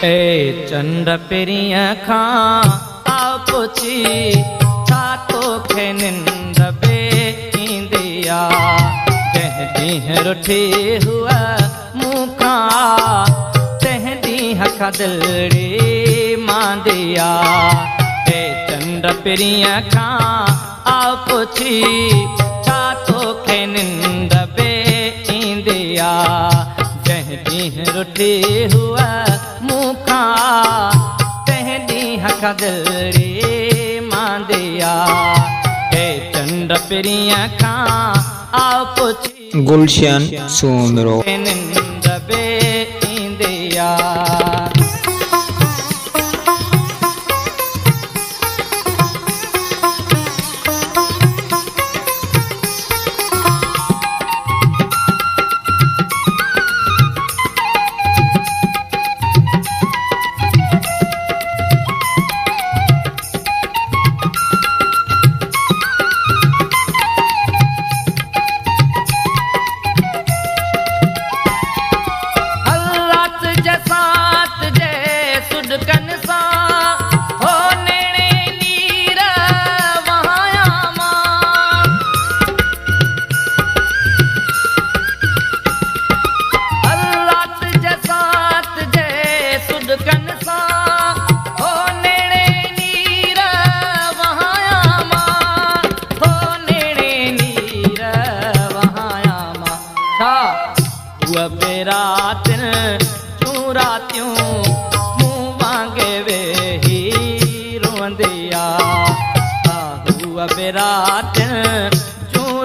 ए चंड पिरिया खां आ पुछी छा तोखे निंद बे ईंदिया जंहिं ॾींहुं रुठी हुआ मूंखां तंहिं ॾींहं खां दिलड़ी मांदिया ए चंड पिरिया खां आ पुछी छा तोखे निंद बे ईंदिया जंहिं ॾींहुं रुठी हुआ मूंखां तंहिं ॾींहं खां दिलड़ी मांदिया ए चंड पिरिया खां आ पुछी गुलशन सूमरो निंद बे ईंदिया।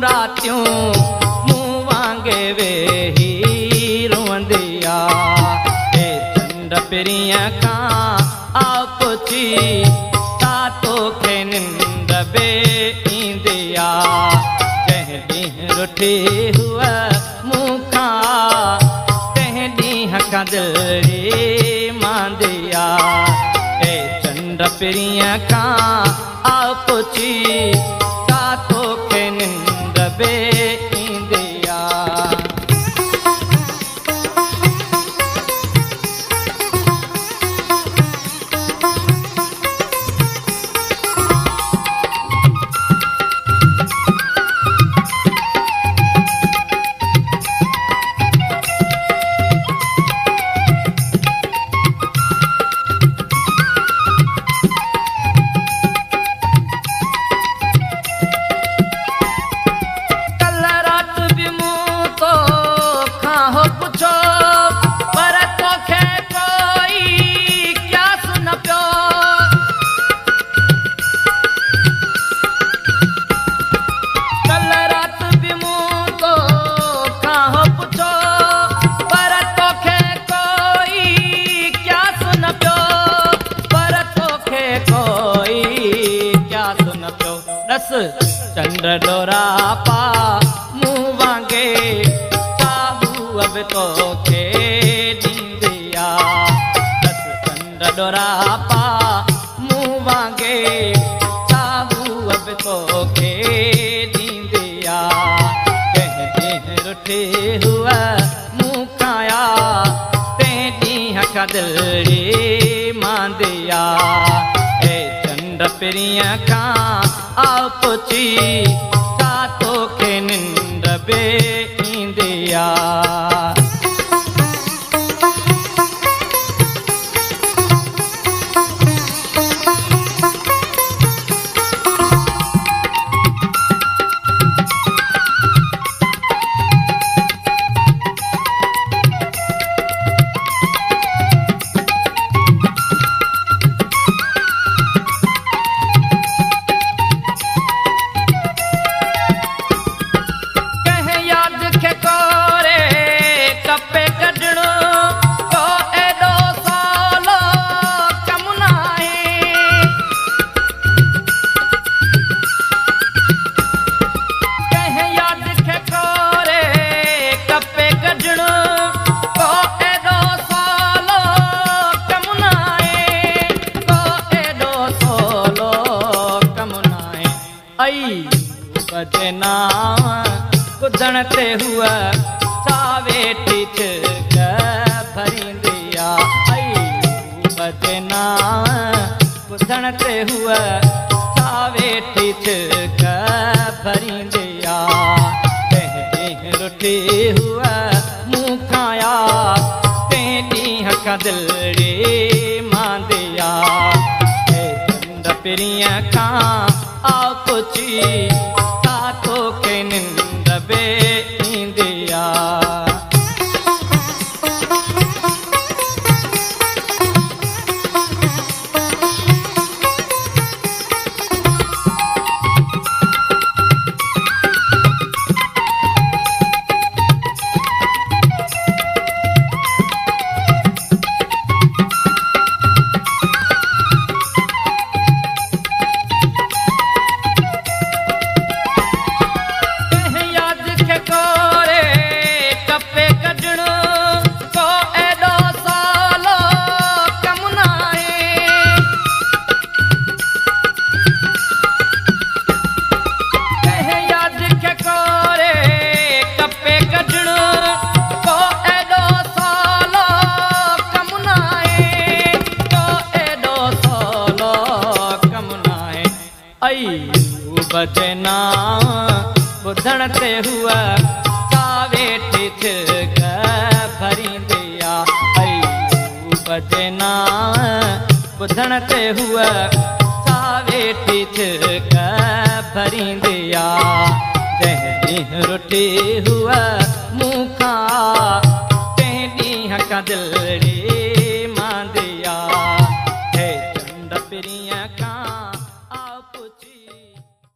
रातियों मुँह वांगे वेही रोंदिया ए चंड पिरिया खां आ पुछी छा तोखे निंद बे ईंदिया जंहिं ॾींहुं रुठी हुआ मूंखां तंहिं ॾींहं खां दिलड़ी मांदिया ए चंड पिरिया खां आ पुछी छा तोखे निंद बे ईंदिया। चंड डोरा पा मुँह वांगे साबू अब तोखे ॾींदिया दस चंड डोरा पा मुँह वांगे साबू अब तोखे ॾींदिया जंहिं ॾींहुं रुठी हुआ मूंखां तंहिं ॾींहं खां दिलड़ी मांदिया ए चंड पिरिया खां आ पुछी छा तोखे निंद बे ईंदिया। बजना ॿुधण ते हुआ छा वेठी छिक भरींदिया बजना ॿुधण ते हुआ सावेठी छिक भरींदिया तंहिं रुठी हुआ मूं खाया तंहिं ॾींहं खां दिलड़ी मांदिया चंड पिरीअ खां आ पुछी ता तोखे निंड बे ईंदिया बजना ॿुधण ते हुआ सावेठी छिक भरींदिया बजना ॿुधण ते हुआ सावेठी छिक भरींदिया जंहिं ॾींहुं रुठी